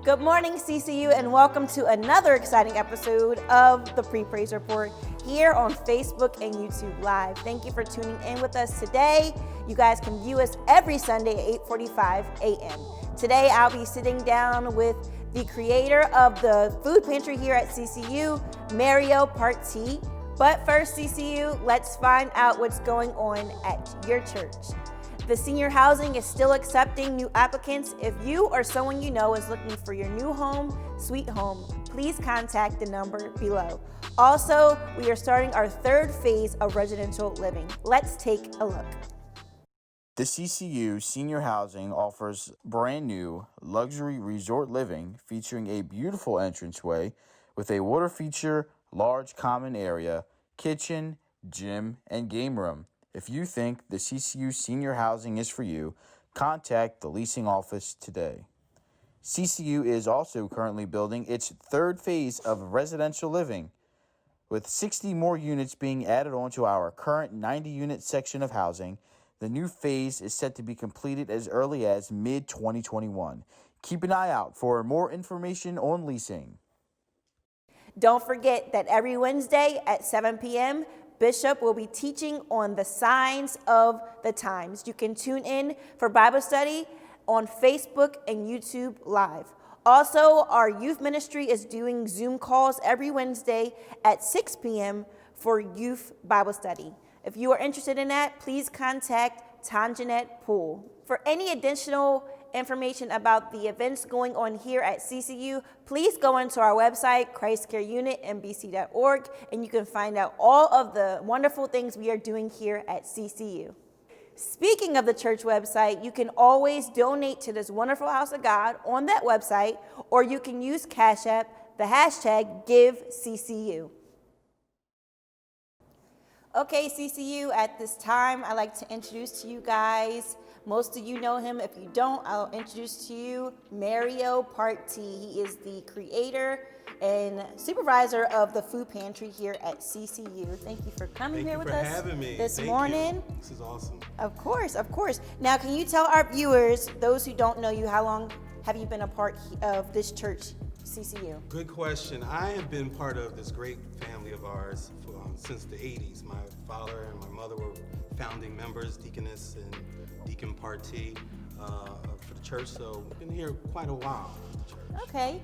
Good morning, CCU, and welcome to another exciting episode of the Pre-Praise Report here on Facebook and YouTube Live. Thank you for tuning in with us today. You guys can view us every Sunday at 8:45 a.m. Today, I'll be sitting down with the creator of the food pantry here at CCU, Partee. But first, CCU, let's find out what's going on at your church. The senior housing is still accepting new applicants. If you or someone you know is looking for your new home, sweet home, please contact the number below. Also, we are starting our third phase of residential living. Let's take a look. The CCU Senior Housing offers brand new luxury resort living featuring a beautiful entranceway with a water feature, large common area, kitchen, gym, and game room. If you think the CCU Senior Housing is for you, contact the leasing office today. CCU is also currently building its third phase of residential living, with 60 more units being added onto our current 90-unit section of housing. The new phase is set to be completed as early as mid-2021. Keep an eye out for more information on leasing. Don't forget that every Wednesday at 7 p.m., Bishop will be teaching on the signs of the times. You can tune in for Bible study on Facebook and YouTube Live. Also, our youth ministry is doing Zoom calls every Wednesday at 6 p.m. for youth Bible study. If you are interested in that, please contact Tanjanet Poole. For any additional information about the events going on here at CCU, please go into our website, christcareunitmbc.org, and you can find out all of the wonderful things we are doing here at CCU. Speaking of the church website, you can always donate to this wonderful house of God on that website, or you can use Cash App, the hashtag GiveCCU. Okay, CCU, at this time, I'd like to introduce to you guys, most of you know him. If you don't, I'll introduce to you Partee. He is the creator and supervisor of the food pantry here at CCU. Thank you for coming here with us this morning. This is awesome. Of course, of course. Now, can you tell our viewers, those who don't know you, how long have you been a part of this church, CCU? Good question. I have been part of this great family of ours since the 80s. My father and my mother were founding members, Deaconess and Deacon Partee for the church, so we've been here quite a while. Okay.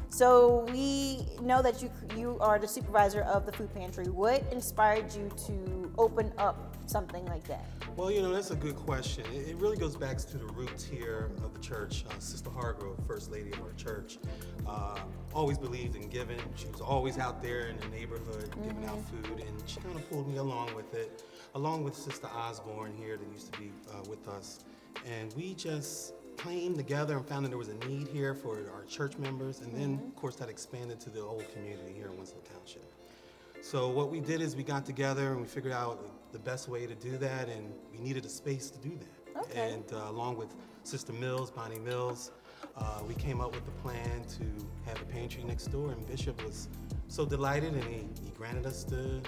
So we know that you are the supervisor of the food pantry. What inspired you to open up something like that? Well, that's a good question. It really goes back to the roots here of the church. Sister Hargrove, First Lady of our church, always believed in giving. She was always out there in the neighborhood giving out food, and she kind of pulled me along with it, along with Sister Osborne here that used to be with us. And we just came together and found that there was a need here for our church members, and then, of course, that expanded to the whole community here in Winslow Township. So what we did is we got together and we figured out the best way to do that, and we needed a space to do that. Okay. And along with Sister Mills, Bonnie Mills, we came up with the plan to have a pantry next door, and Bishop was so delighted, and he granted us the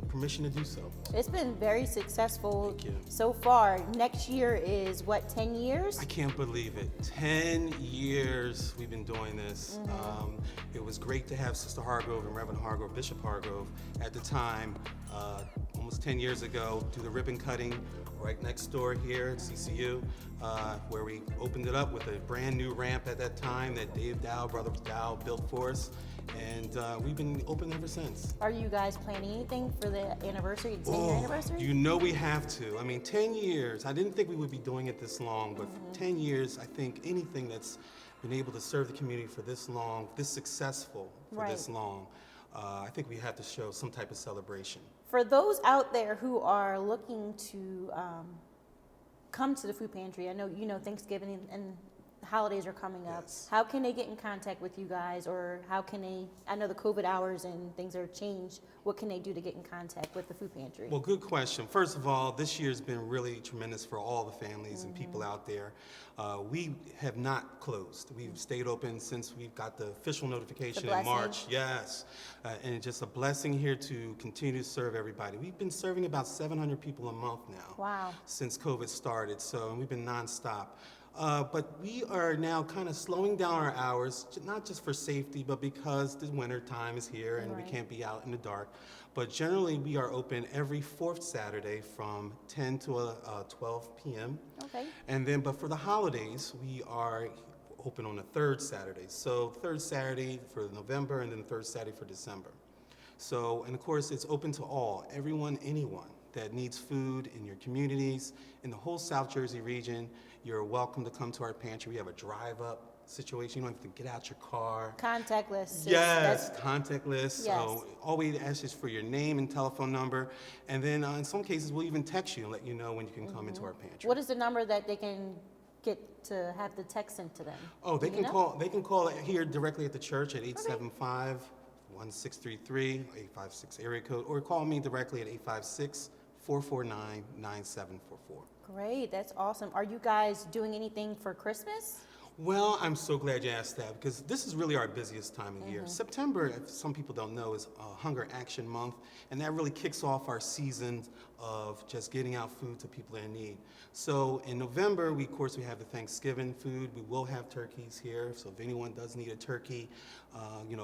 permission to do so. It's been very successful. Thank you. So far. Next year is what, 10 years? I can't believe it. 10 years we've been doing this. It was great to have Sister Hargrove and Reverend Hargrove, Bishop Hargrove, at the time, almost 10 years ago, do the ribbon cutting right next door here at CCU, where we opened it up with a brand new ramp at that time that Dave Dow, Brother Dow, built for us. And we've been open ever since. Are you guys planning anything for the anniversary, 10-year anniversary? You know we have to. I mean, 10 years. I didn't think we would be doing it this long, but for 10 years, I think anything that's been able to serve the community for this long, this successful for this long, I think we have to show some type of celebration. For those out there who are looking to come to the food pantry, I know Thanksgiving and holidays are coming up. Yes. How can they get in contact with you guys, or how can they, I know the COVID hours and things are changed, what can they do to get in contact with the food pantry? Well, good question. First of all, this year's been really tremendous for all the families and people out there. We have not closed. We've stayed open since we've got the official notification in March. Yes, and it's just a blessing here to continue to serve everybody. We've been serving about 700 people a month now. Wow. Since COVID started, and we've been nonstop. But we are now kind of slowing down our hours, not just for safety, but because the winter time is here and we Right. can't be out in the dark. But generally, we are open every fourth Saturday from 10 to 12 p.m. Okay. And then, but for the holidays, we are open on the third Saturday. So third Saturday for November and then third Saturday for December. So, and of course, it's open to all, everyone, anyone that needs food in your communities, in the whole South Jersey region. You're welcome to come to our pantry. We have a drive-up situation. You don't have to get out your car. Contactless. Yes, contactless. Yes. All we ask is for your name and telephone number. And then in some cases, we'll even text you and let you know when you can come into our pantry. What is the number that they can get to have the text sent to them? Oh, they Do can you know? call. They can call here directly at the church at 875-1633-856 area code, or call me directly at 856-449-9744. Great, that's awesome. Are you guys doing anything for Christmas? Well, I'm so glad you asked that because this is really our busiest time of year. September, if some people don't know, is Hunger Action Month, and that really kicks off our season of just getting out food to people in need. So in November, of course, we have the Thanksgiving food. We will have turkeys here, so if anyone does need a turkey,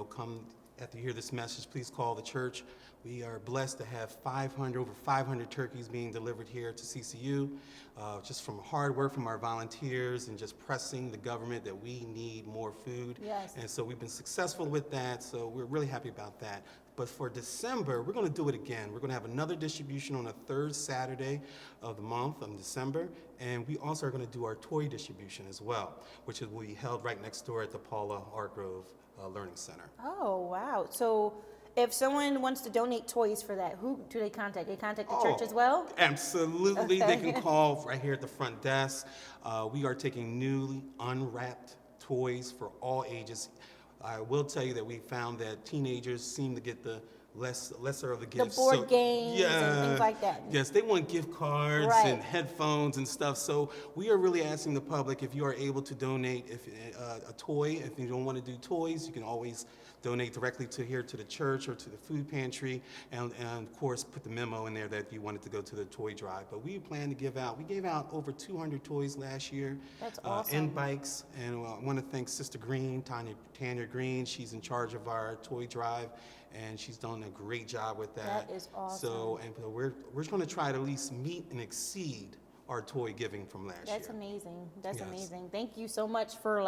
come after you hear this message, please call the church. We are blessed to have over 500 turkeys being delivered here to CCU, just from hard work from our volunteers and just pressing the government that we need more food. Yes. And so we've been successful with that, so we're really happy about that. But for December, we're going to do it again. We're going to have another distribution on the third Saturday of the month of December, and we also are going to do our toy distribution as well, which will be held right next door at the Paula Artgrove Learning Center. Oh, wow. So if someone wants to donate toys for that, who do they contact? They contact the church as well? Absolutely. They Okay. can call right here at the front desk. We are taking newly unwrapped toys for all ages. I will tell you that we found that teenagers seem to get the lesser of the gifts. board games and things like that. Yes, they want gift cards Right. and headphones and stuff. So we are really asking the public if you are able to donate a toy. If you don't want to do toys, you can always donate directly to the church or to the food pantry, and of course put the memo in there that you wanted to go to the toy drive. But we plan to we gave out over 200 toys last year. That's awesome. And bikes, and I want to thank Sister Green, Tanya Green. She's in charge of our toy drive, and she's done a great job with that. That is awesome. So, and we're going to try to at least meet and exceed our toy giving from last year. That's amazing. That's Yes. amazing. Thank you so much for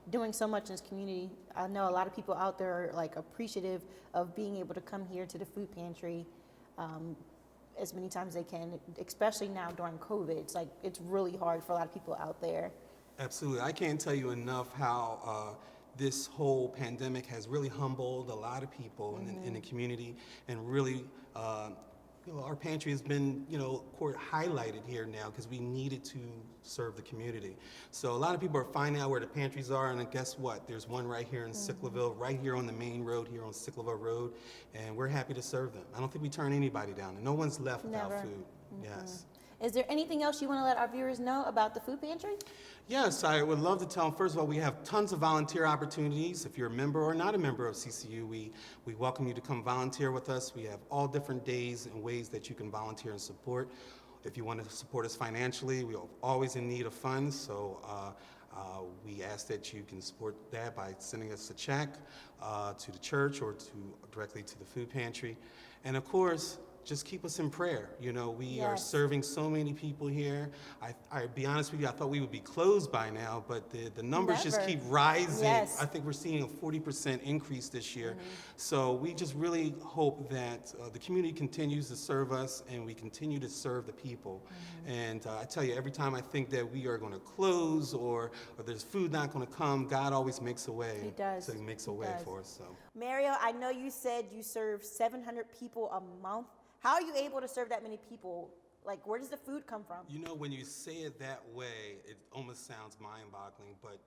doing so much in this community. I know a lot of people out there are appreciative of being able to come here to the food pantry as many times as they can, especially now during COVID. It's really hard for a lot of people out there. Absolutely. I can't tell you enough how this whole pandemic has really humbled a lot of people in the community, and really, our pantry has been, highlighted here now because we needed to serve the community. So a lot of people are finding out where the pantries are, and guess what? There's one right here in Sicklerville, right here on the main road here on Sicklerville Road, and we're happy to serve them. I don't think we turn anybody down, and no one's left without Never. food. Yes. Is there anything else you want to let our viewers know about the food pantry? Yes, I would love to tell them, first of all, we have tons of volunteer opportunities. If you're a member or not a member of CCU, we welcome you to come volunteer with us. We have all different days and ways that you can volunteer and support. If you want to support us financially, we are always in need of funds, so we ask that you can support that by sending us a check to the church or directly to the food pantry. And of course, just keep us in prayer. We are Yes. serving so many people here. I'll be honest with you, I thought we would be closed by now, but the numbers just Never. keep rising. Yes. I think we're seeing a 40% increase this year. So we just really hope that the community continues to serve us and we continue to serve the people. And I tell you, every time I think that we are going to close or there's food not going to come, God always makes a way. He does. So he makes a He way does. for us. So. Mario, I know you said you serve 700 people a month. How are you able to serve that many people? Where does the food come from? When you say it that way, it almost sounds mind-boggling, but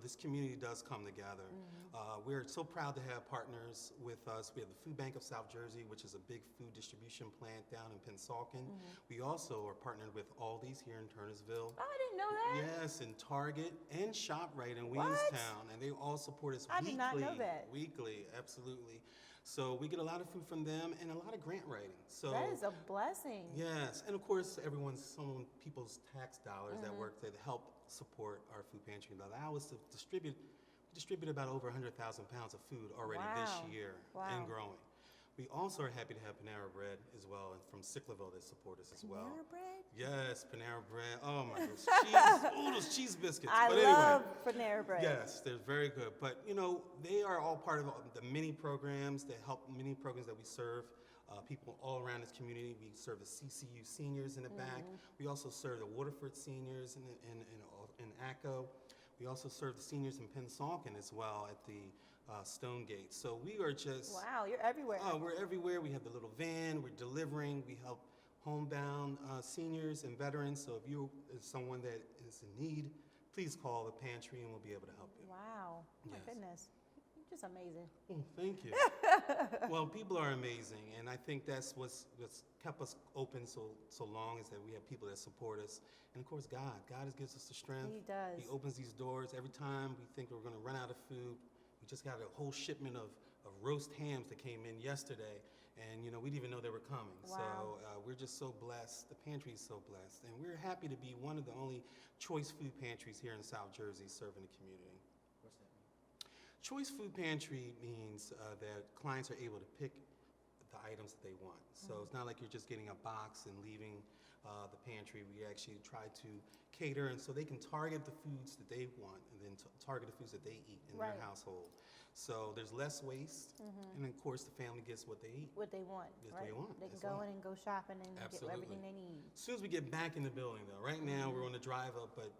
this community does come together. We're so proud to have partners with us. We have the Food Bank of South Jersey, which is a big food distribution plant down in Pennsauken. We also are partnered with Aldi's here in Turnersville. Oh, I didn't know that. Yes, and Target and ShopRite in Williamstown, and they all support us I weekly. did not know that. Weekly, absolutely. So we get a lot of food from them and a lot of grant writing. So That is a blessing. yes, and of course, some people's tax dollars that work to help support our food pantry and allow us to distribute about over 100,000 pounds of food already this Wow. year Wow. and growing. We also are happy to have Panera Bread as well, and from Cyclaville that support us as well. Panera Bread? Yes, Panera Bread. Oh my, those cheese, those cheese biscuits. I but love anyway, Panera Bread. yes, they're very good. But you know, they are all part of the many programs that help, many programs that we serve. People all around this community. We serve the CCU seniors in the back. We also serve the Waterford seniors in ACO. We also serve the seniors in Pennsauken as well at the Stonegate. So we are just Wow, you're everywhere. we're everywhere. We have the little van. We're delivering. We help homebound seniors and veterans. So if you is someone that is in need, please call the pantry and we'll be able to help you. Wow. Oh my Yes. goodness. You're just amazing. Oh, thank you. Well, people are amazing, and I think that's what's kept us open so long is that we have people that support us, and of course God gives us the strength. He does. He opens these doors every time we think we're going to run out of food. We just got a whole shipment of roast hams that came in yesterday, and you know we didn't even know they were coming. Wow. So we're just so blessed. The pantry is so blessed, and we're happy to be one of the only choice food pantries here in South Jersey serving the community. What's that mean? Choice Food Pantry means that clients are able to pick the items that they want. So it's not like you're just getting a box and leaving the pantry. We actually try to cater, and so they can target the foods that they want and then target the foods that they eat in Right. their household. So there's less waste, and of course the family gets what they eat. What they want, That's what right? they want, They can that's go right. in and go shopping and get Absolutely. everything they need. As soon as we get back in the building, though, right now we're on the drive up, but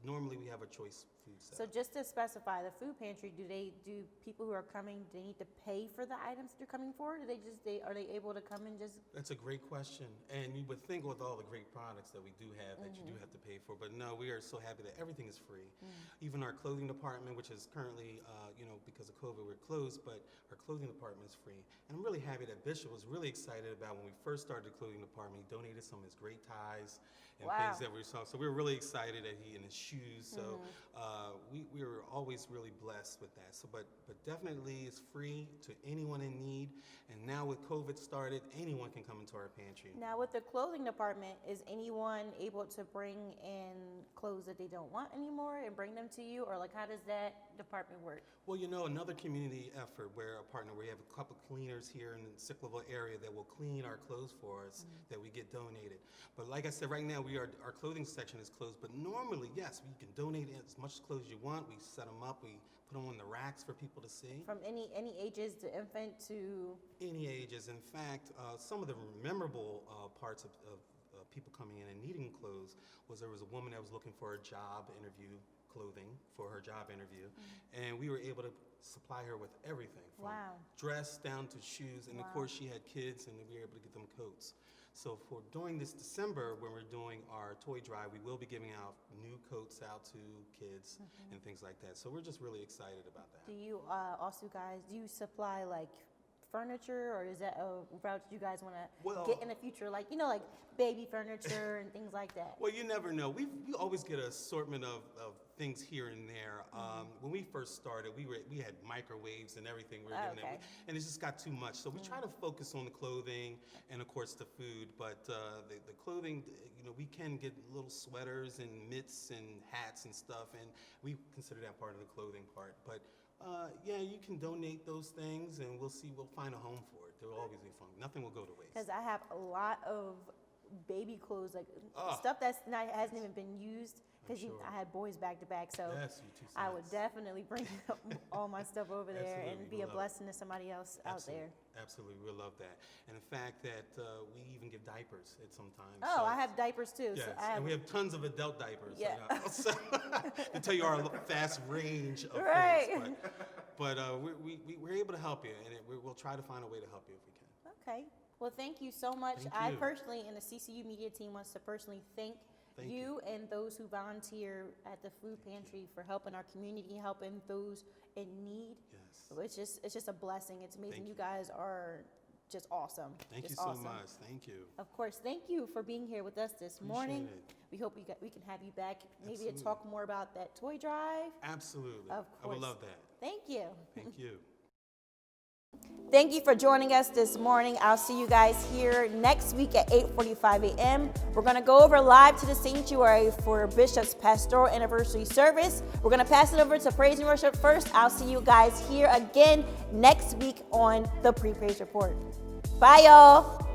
normally we have a choice food set. So just to specify, the food pantry, do people who are coming, do they need to pay for the items that they're coming for? Are they able to come and just, That's a great question, and you would think with all the great products that we do have that you do have to pay for, but no, we are so happy that everything is free. Even our clothing department, which is currently, because of COVID, we're closed, but our clothing department is free. And I'm really happy that Bishop was really excited about when we first started the clothing department. He donated some of his great ties and Wow. things that we saw. So we were really excited that and his shoes. So we were always really blessed with that. So, but definitely it's free to anyone in need. And now with COVID started, anyone can come into our pantry. now with the clothing department, is anyone able to bring in clothes that they don't want anymore and bring them to you? Or like, how does that department work? Well, another community effort where we have a couple cleaners here in the Cyclaville area that will clean our clothes for us that we get donated. But like I said, right now our clothing section is closed. But normally, yes, you can donate as much clothes as you want. We set them up. We put them on the racks for people to see. From any ages, to infant to, Any ages. In fact, some of the memorable parts of people coming in and needing clothes was there was a woman that was looking for a job interview clothing for her job interview, and we were able to supply her with everything from Wow. dress down to shoes, and of Wow. course she had kids, and we were able to get them coats. So during this December, when we're doing our toy drive, we will be giving out new coats out to kids and things like that. So we're just really excited about that. do you do you supply like furniture, or is that a route you guys want to Well- get in the future? Like, like baby furniture and things like that. Well, you never know. We always get an assortment of things here and there. When we first started, we had microwaves and everything. We were doing Okay. that, and it just got too much. So we try to focus on the clothing and, of course, the food. But the clothing, we can get little sweaters and mitts and hats and stuff, and we consider that part of the clothing part. But yeah, you can donate those things, and we'll find a home for it. There will always be fun. Nothing will go to waste. Because I have a lot of baby clothes, like Ah. stuff hasn't even been used. Because sure. I had boys back to back, so Yes, you two I would sons. definitely bring all my stuff over there Absolutely, and we be a love it. blessing to somebody else out there. Absolutely, we love that. And the fact that we even give diapers at some times. Oh, I have diapers too. Yes, So I have, and we have tons of adult diapers. Yeah. So, to tell you our vast range of Right. things. But we're able to help you, and we'll try to find a way to help you if we can. Okay. Well, thank you so much. Thank I you. personally, and the CCU media team, wants to personally thank Thank you and those who volunteer at the food pantry for helping our community, helping those in need. Yes. It's just a blessing. It's amazing. Thank you you. guys are just awesome. Thank you Just so awesome. much. Thank you. Of course, thank you for being here with us this morning. it. We hope we can have you back, maybe to Absolutely. talk more about that toy drive. Absolutely. Of I would course. love that. Thank you. Thank you. Thank you for joining us this morning. I'll see you guys here next week at 8:45 a.m. We're going to go over live to the sanctuary for Bishop's pastoral anniversary service. We're going to pass it over to praise and worship first. I'll see you guys here again next week on the Pre-Praise Report. Bye, y'all.